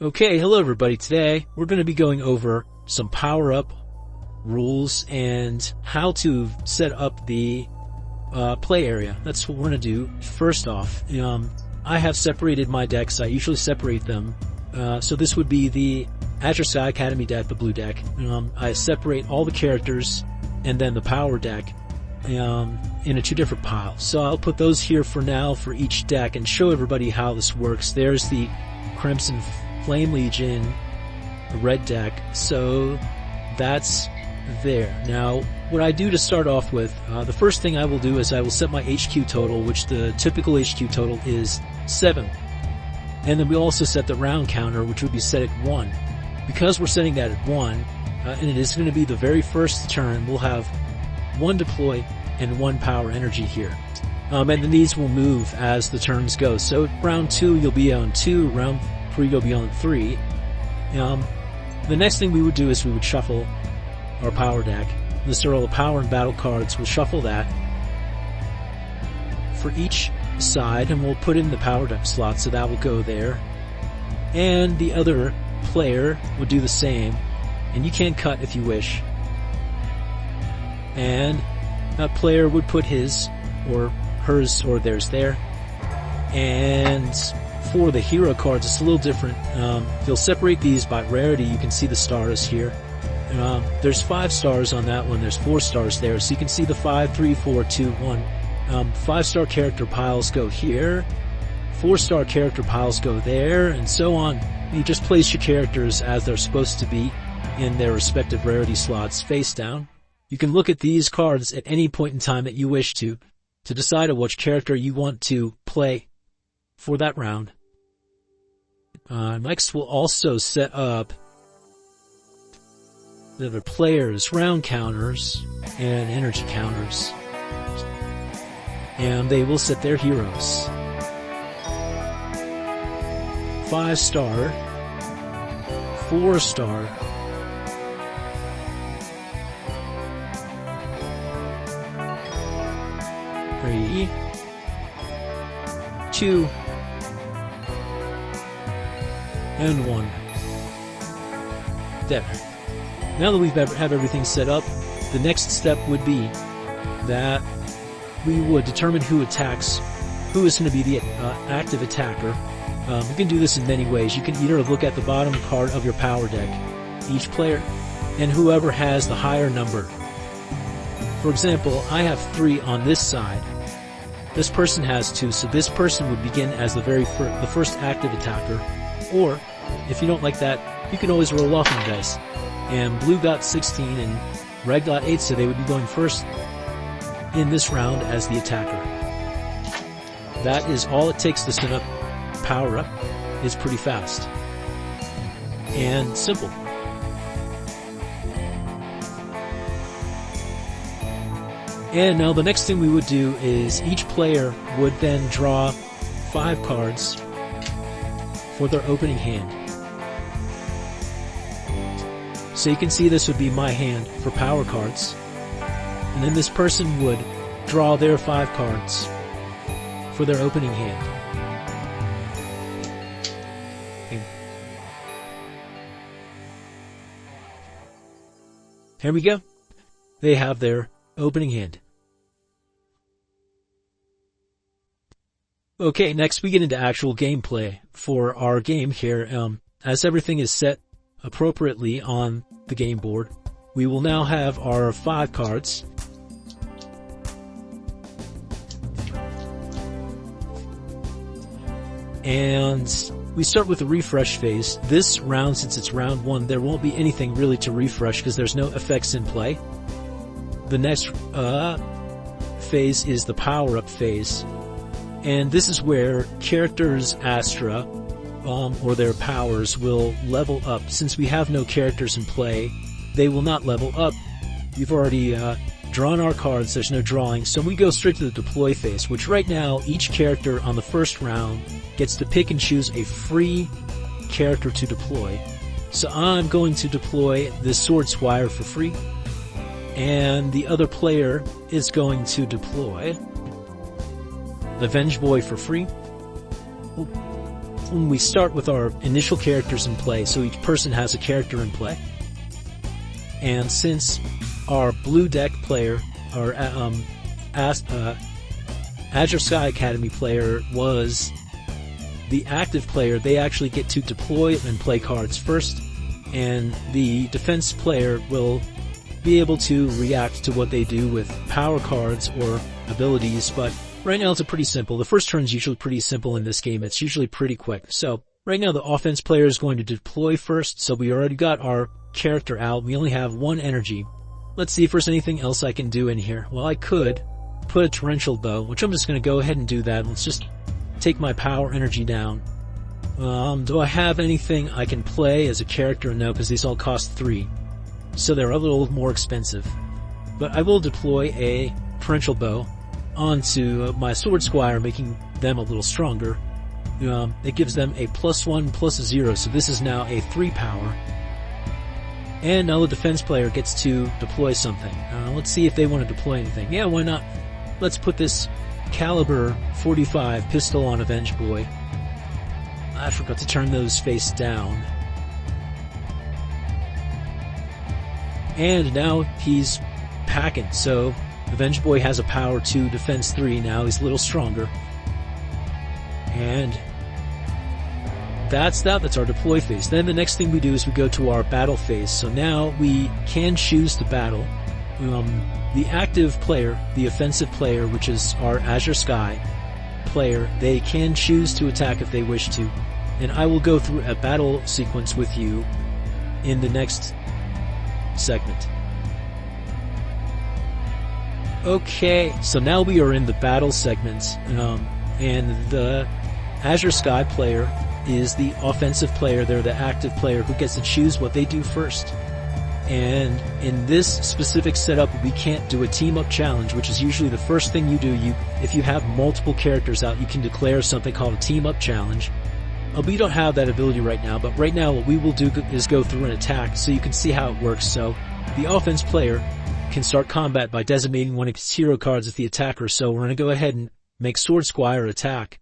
Okay, hello everybody. Today we're going to be going over some power-up rules and how to set up the play area. That's what we're going to do. First off, I have separated my decks. I usually separate them. So this would be the Azure Sky Academy deck, the blue deck. I separate all the characters and then the power deck into two different piles. So I'll put those here for now for each deck and show everybody how this works. There's the Crimson Flame Legion red deck, so that's there. Now, what I do to start off with, the first thing I will do is I will set my HQ total, which the typical HQ total is 7. And then we also set the round counter, which would be set at 1. Because we're setting that at 1, and it is going to be the very first turn, we'll have 1 deploy and 1 power energy here. And then these will move as the turns go. So round 2, you'll be on 2, round 3, you'll be on 3. The next thing we would do is we would shuffle our power deck. List all the power and battle cards. We'll shuffle that for each side, and we'll put in the power deck slot, so that will go there. And the other player would do the same, and you can cut if you wish. And that player would put his or hers or theirs there. And for the hero cards, it's a little different. They'll separate these by rarity. You can see the stars here. There's 5 stars on that one. There's 4 stars there. So you can see the 5, 3, 4, 2, 1. 5-star character piles go here. 4-star character piles go there, and so on. You just place your characters as they're supposed to be in their respective rarity slots face down. You can look at these cards at any point in time that you wish to decide on which character you want to play for that round. Next, we'll also set up the players' round counters and energy counters. And they will set their heroes. 5-star, 4-star, 3, 2, and 1. There. Now that we have everything set up, the next step would be that we would determine who attacks, who is going to be the active attacker. You can do this in many ways. You can either look at the bottom card of your power deck, each player, and whoever has the higher number. For example, I have 3 on this side. This person has 2, so this person would begin as the first active attacker. Or, if you don't like that, you can always roll off on dice. And blue got 16 and red got 8, so they would be going first in this round as the attacker. That is all it takes to set up power up. It's pretty fast and simple. And now the next thing we would do is each player would then draw 5 cards for their opening hand. So you can see this would be my hand for power cards. And then this person would draw their 5 cards for their opening hand. Here we go. They have their opening hand. Okay, next we get into actual gameplay for our game here. As everything is set appropriately on the game board, we will now have our 5 cards. And we start with the refresh phase. This round, since it's round 1, there won't be anything really to refresh because there's no effects in play. The next phase is the power-up phase. And this is where characters' Astra, or their powers, will level up. Since we have no characters in play, they will not level up. We've already drawn our cards, there's no drawing, so we go straight to the deploy phase, which right now, each character on the first round gets to pick and choose a free character to deploy. So I'm going to deploy this Sword Squire for free, and the other player is going to deploy the Venge Boy for free. when we start with our initial characters in play, so each person has a character in play. And since our blue deck player, our Azure Sky Academy player was the active player, they actually get to deploy and play cards first, and the defense player will be able to react to what they do with power cards or abilities, but right now it's pretty simple. The first turn is usually pretty simple in this game. It's usually pretty quick. So right now the offense player is going to deploy first, so we already got our character out. We only have 1 energy. Let's see if there's anything else I can do in here. Well, I could put a torrential bow, which I'm just going to go ahead and do that. Let's just take my power energy down. Do I have anything I can play as a character? No, because these all cost 3. So they're a little more expensive. But I will deploy a torrential bow onto my Sword Squire, making them a little stronger. It gives them a +1, +0, so this is now a 3 power. And now the defense player gets to deploy something. Let's see if they want to deploy anything. Yeah, why not? Let's put this caliber 45 pistol on Avenge Boy. I forgot to turn those face down. And now he's packing, so Avenge Boy has a power 2, defense 3, now he's a little stronger. And that's our deploy phase. Then the next thing we do is we go to our battle phase. So now we can choose to battle. The active player, the offensive player, which is our Azure Sky player, they can choose to attack if they wish to. And I will go through a battle sequence with you in the next segment. Okay, so now we are in the battle segment, and the Azure Sky player is the offensive player. They're the active player who gets to choose what they do first. And in this specific setup, we can't do a team-up challenge, which is usually the first thing you do. If you have multiple characters out, you can declare something called a team-up challenge. We don't have that ability right now, but right now what we will do is go through an attack so you can see how it works. So the offense player can start combat by designating one of his hero cards as the attacker. So we're going to go ahead and make Sword Squire attack.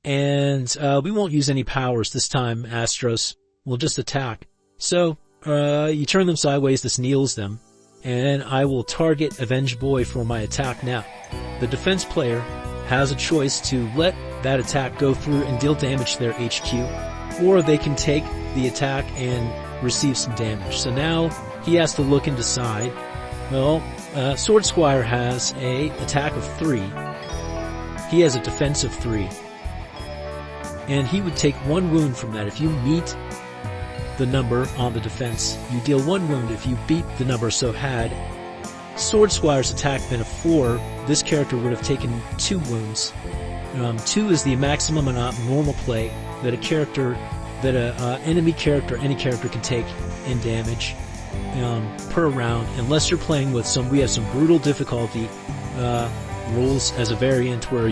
And we won't use any powers this time, Astros. We'll just attack. So you turn them sideways, this kneels them, and I will target Avenge Boy for my attack now. The defense player has a choice to let that attack go through and deal damage to their HQ, or they can take the attack and receive some damage. So now he has to look and decide. Well, Sword Squire has a attack of 3. He has a defense of 3. And he would take 1 wound from that. If you meet the number on the defense, you deal 1 wound. If you beat the number, so had Sword Squire's attack been a 4, this character would have taken 2 wounds. 2 is the maximum amount of normal play that enemy character, any character can take in damage per round, unless you're playing with we have some brutal difficulty rules as a variant where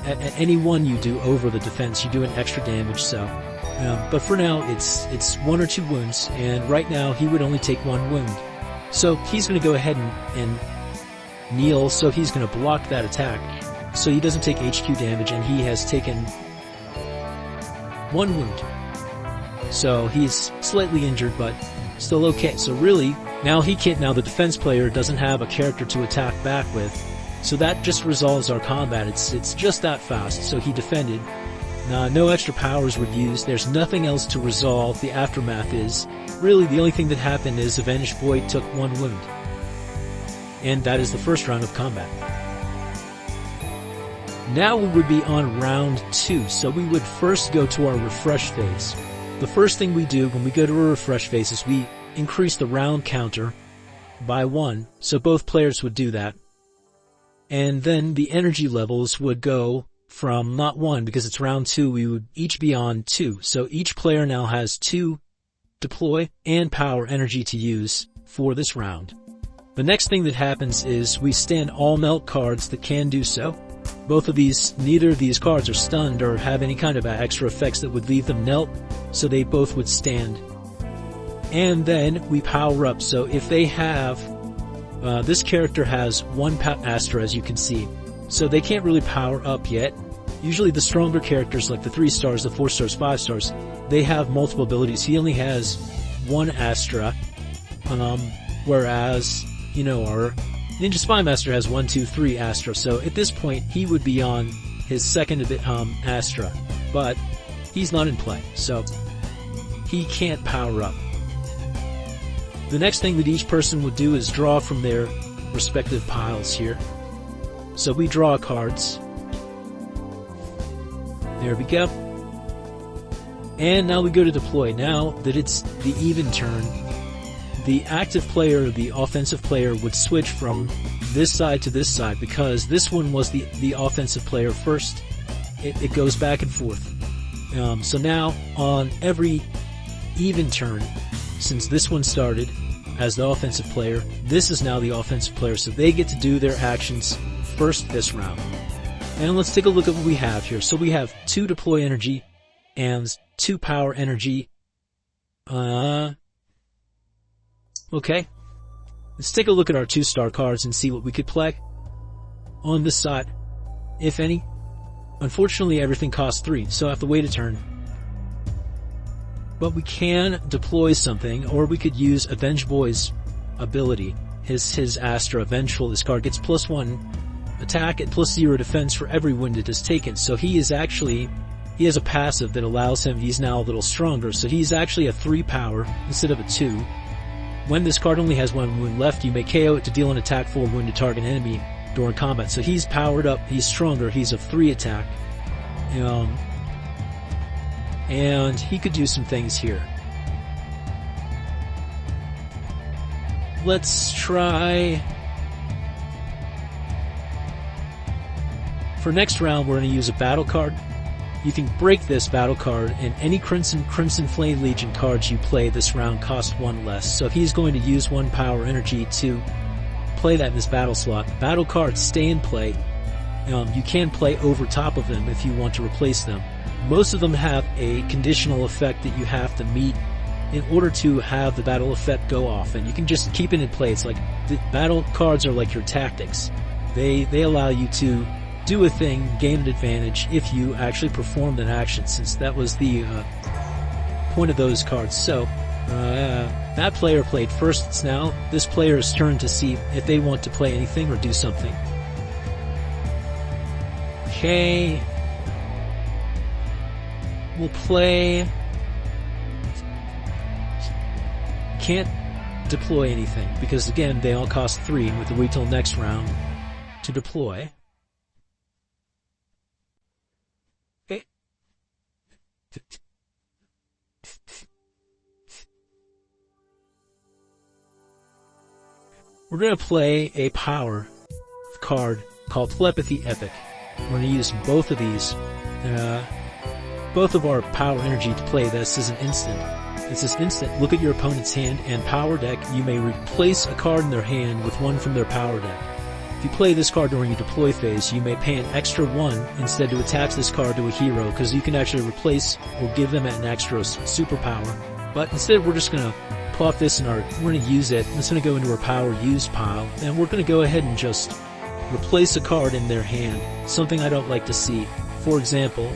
at any one you do over the defense, you do an extra damage. So, but for now it's 1 or 2 wounds, and right now he would only take 1 wound. So he's going to go ahead and kneel, so he's going to block that attack, so he doesn't take HQ damage, and he has taken 1 wound. So he's slightly injured, but still okay. So really, now the defense player doesn't have a character to attack back with, so that just resolves our combat. It's just that fast. So he defended. No extra powers were used. There's nothing else to resolve. The aftermath is really the only thing that happened is Avenged Boy took 1 wound. And that is the first round of combat. Now we would be on round 2, so we would first go to our refresh phase. The first thing we do when we go to a refresh phase is we increase the round counter by 1, so both players would do that. And then the energy levels would go from not 1, because it's round 2, we would each be on 2. So each player now has 2 deploy and power energy to use for this round. The next thing that happens is we stand all melt cards that can do so. Neither of these cards are stunned or have any kind of extra effects that would leave them knelt, so they both would stand. And then we power up, so if they have, this character has 1 Astra, as you can see, so they can't really power up yet. Usually the stronger characters like the 3 stars, the 4 stars, 5 stars, they have multiple abilities. He only has 1 Astra, whereas, you know, our Ninja Spy Master has 1, 2, 3 Astra. So at this point, he would be on his second Astra, but he's not in play, so he can't power up. The next thing that each person would do is draw from their respective piles here. So we draw cards. There we go. And now we go to deploy. Now that it's the even turn, the active player, the offensive player, would switch from this side to this side because this one was the offensive player first. It goes back and forth. So now on every even turn, since this one started as the offensive player, this is now the offensive player, so they get to do their actions first this round. And let's take a look at what we have here. So we have 2 deploy energy and 2 power energy. Okay. Let's take a look at our 2-star cards and see what we could play on this side, if any. Unfortunately, everything costs 3, so I have to wait a turn. But we can deploy something, or we could use Avenge Boy's ability. His Astra Vengeful. This card gets +1 attack and +0 defense for every wound it has taken. So he has a passive that allows him, he's now a little stronger, so he's actually a 3 power instead of a 2. When this card only has 1 wound left, you may KO it to deal an attack for a wounded target enemy during combat. So he's powered up, he's stronger, he's a 3 attack. And he could do some things here. Let's try... For next round, we're going to use a battle card. You can break this battle card, and any Crimson Flame Legion cards you play this round cost 1 less. So if he's going to use 1 power energy to play that in this battle slot, battle cards stay in play. You can play over top of them if you want to replace them. Most of them have a conditional effect that you have to meet in order to have the battle effect go off, and you can just keep it in play. It's like the battle cards are like your tactics. They allow you to do a thing, gain an advantage if you actually performed an action, since that was the point of those cards. So that player played first. It's now this player's turn to see if they want to play anything or do something. Okay, we'll play. Can't deploy anything because again they all cost 3, and we have to wait till next round to deploy. Okay. We're going to play a power card called Telepathy Epic. We're going to use both of these, both of our power energy to play this as an instant. It's this instant. Look at your opponent's hand and power deck. You may replace a card in their hand with 1 from their power deck. If you play this card during your deploy phase, you may pay an extra 1 instead to attach this card to a hero, because you can actually replace or give them an extra superpower. But instead, we're just going to pull off this and we're going to use it. It's going to go into our power used pile, and we're going to go ahead and just replace a card in their hand, something I don't like to see. For example,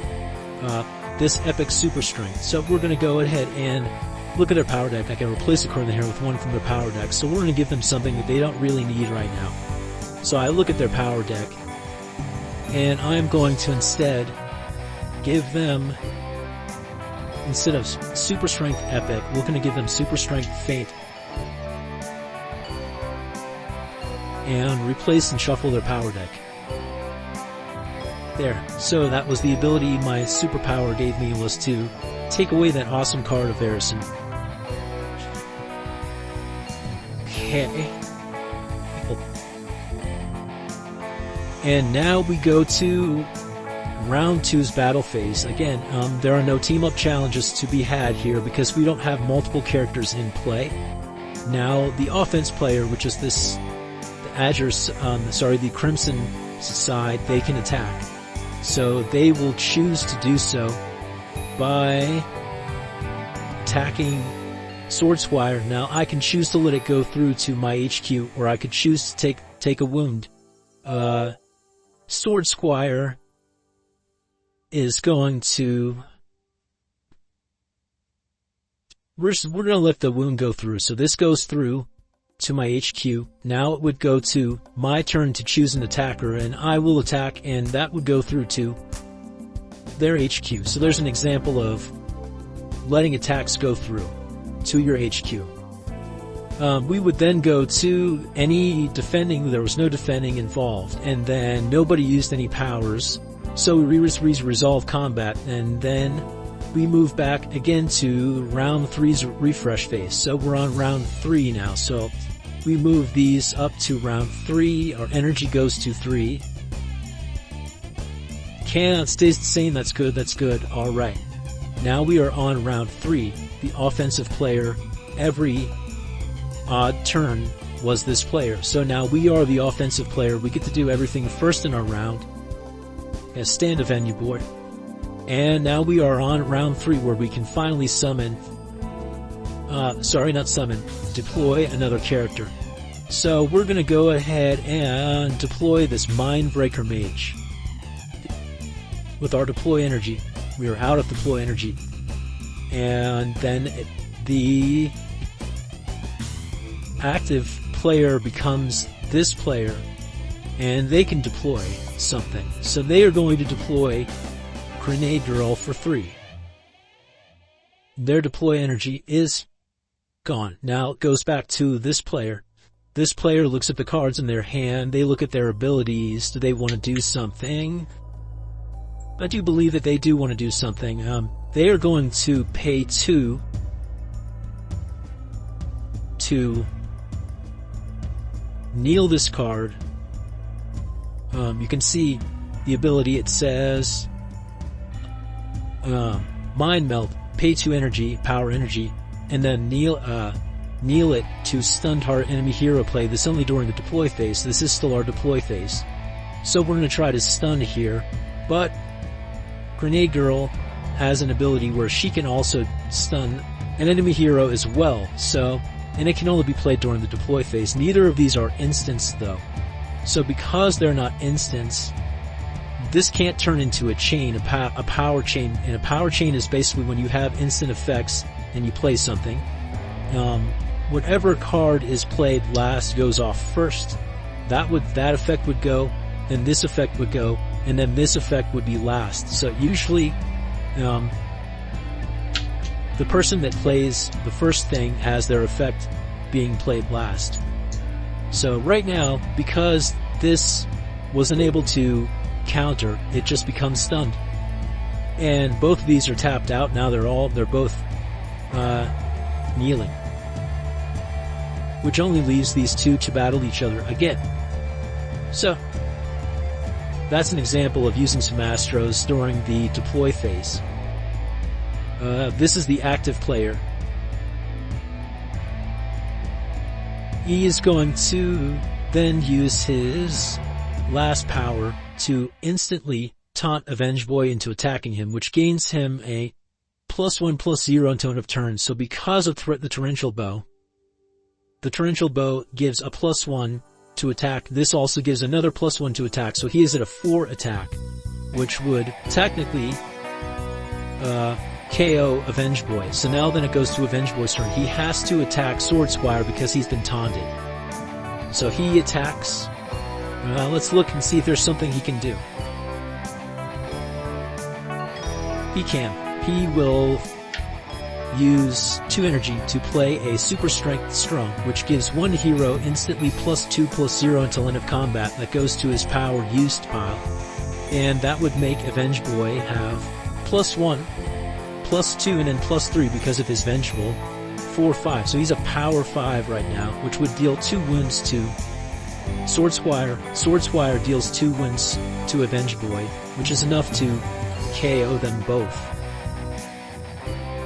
this Epic Super Strength. So we're going to go ahead and look at their power deck. I can replace a card in their hand with 1 from their power deck. So we're going to give them something that they don't really need right now. So I look at their power deck, and I'm going to instead give them, instead of Super Strength Epic, we're going to give them Super Strength Faint. And replace and shuffle their power deck. There. So that was the ability my superpower gave me, was to take away that awesome card of Varison. Okay. And now we go to round 2's battle phase. Again, there are no team-up challenges to be had here because we don't have multiple characters in play. Now, the offense player, which is this, the Crimson side, they can attack. So they will choose to do so by attacking Sword Squire. Now, I can choose to let it go through to my HQ, or I could choose to take a wound. Sword Squire is going to... We're going to let the wound go through. So this goes through to my HQ. Now it would go to my turn to choose an attacker, and I will attack, and that would go through to their HQ. So there's an example of letting attacks go through to your HQ. We would then go to any defending. There was no defending involved, and then nobody used any powers. So we resolve combat, and then we move back again to round 3's refresh phase. So we're on round 3 now. So we move these up to round 3. Our energy goes to 3. Cannot stays the same. That's good. That's good. All right. Now we are on round 3. The offensive player, every odd turn was this player. So now we are the offensive player. We get to do everything first in our round. Stand Avenue board. And now we are on round 3 where we can finally summon, deploy another character. So we're going to go ahead and deploy this Mindbreaker Mage. With our deploy energy, we are out of deploy energy. And then the active player becomes this player, and they can deploy something. So they are going to deploy Grenade Girl for 3. Their deploy energy is gone. Now it goes back to this player. This player looks at the cards in their hand. They look at their abilities. Do they want to do something? I do believe that they do want to do something. They are going to pay 2 to kneel this card. You can see the ability. It says Mind Melt, pay 2 energy, power energy, and then kneel it to stun target enemy hero play. This only during the deploy phase. This is still our deploy phase. So we're going to try to stun here, but Grenade Girl has an ability where she can also stun an enemy hero as well. So, and it can only be played during the deploy phase. Neither of these are instants though. So because they're not instants, this can't turn into a chain, a power chain. And a power chain is basically when you have instant effects and you play something. Whatever card is played last goes off first. That effect would go, then this effect would go, and then this effect would be last. So usually, the person that plays the first thing has their effect being played last. So right now, because this wasn't able to counter, it just becomes stunned. And both of these are tapped out. Now they're both kneeling. Which only leaves these two to battle each other again. So, that's an example of using some Astros during the deploy phase. This is the active player. He is going to then use his last power to instantly taunt Avenge Boy into attacking him, which gains him a +1/+0 until end of turn. So because of the Torrential Bow, the Torrential Bow gives a +1 to attack. This also gives another +1 to attack. So he is at a 4 attack, which would technically KO Avenge Boy. So now then it goes to Avenge Boy's turn. He has to attack Sword Squire because he's been taunted. So he attacks. Let's look and see if there's something he can do. He can. He will use 2 energy to play a Super Strength Strong, which gives one hero instantly +2/+0 until end of combat. That goes to his power used pile. And that would make Avenge Boy have +1, +2, and then +3 because of his Vengeful. 4/5. So he's a power 5 right now, which would deal 2 wounds to Sword Squire. Sword Squire deals 2 wounds to Avenge Boy, which is enough to KO them both.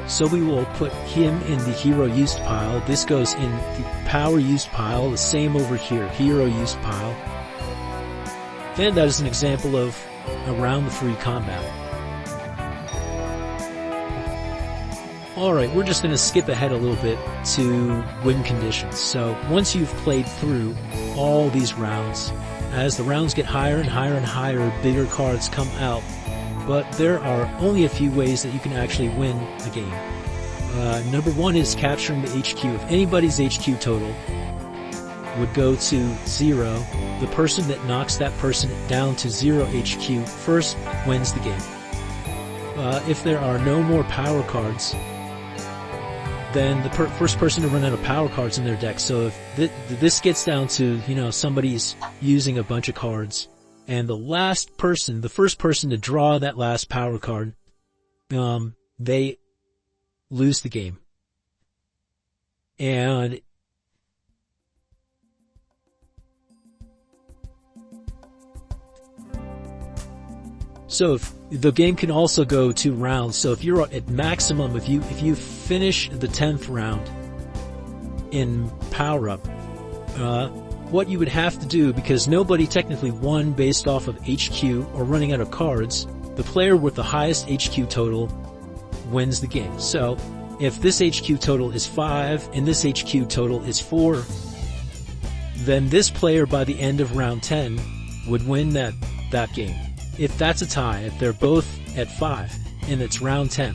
So we will put him in the hero used pile. This goes in the power used pile, the same over here, hero used pile. And that is an example of a round 3 combat. Alright, we're just going to skip ahead a little bit to win conditions. So once you've played through all these rounds, as the rounds get higher and higher and higher, bigger cards come out. but there are only a few ways that you can actually win a game. Number one is capturing the HQ. If anybody's HQ total would go to 0, the person that knocks that person down to 0 HQ first wins the game. If there are no more power cards, then the first person to run out of power cards in their deck. So if this gets down to, somebody's using a bunch of cards, and the first person to draw that last power card, they lose the game. And so if the game can also go 2 rounds. So if you're at maximum, if you finish the 10th round in power up, what you would have to do, because nobody technically won based off of HQ or running out of cards, the player with the highest HQ total wins the game. So if this HQ total is 5 and this HQ total is 4, then this player by the end of round 10 would win that game. If that's a tie, if they're both at 5 and it's round 10,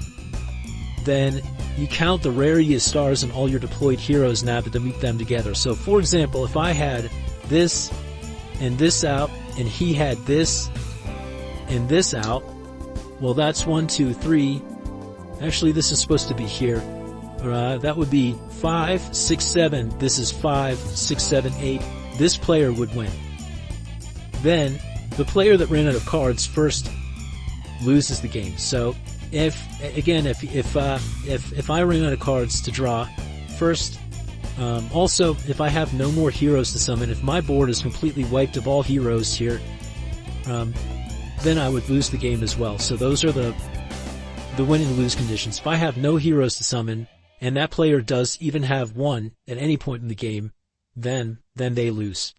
then you count the rarity of stars and all your deployed heroes now to meet them together. So for example, if I had this and this out and he had this and this out, well, that's 1, 2, 3. Actually, this is supposed to be here. That would be 5, 6, 7. This is 5, 6, 7, 8. This player would win. Then the player that ran out of cards first loses the game. So if I ran out of cards to draw first, also if I have no more heroes to summon, if my board is completely wiped of all heroes here, then I would lose the game as well. So those are the win and lose conditions. If I have no heroes to summon and that player does even have one at any point in the game, then they lose.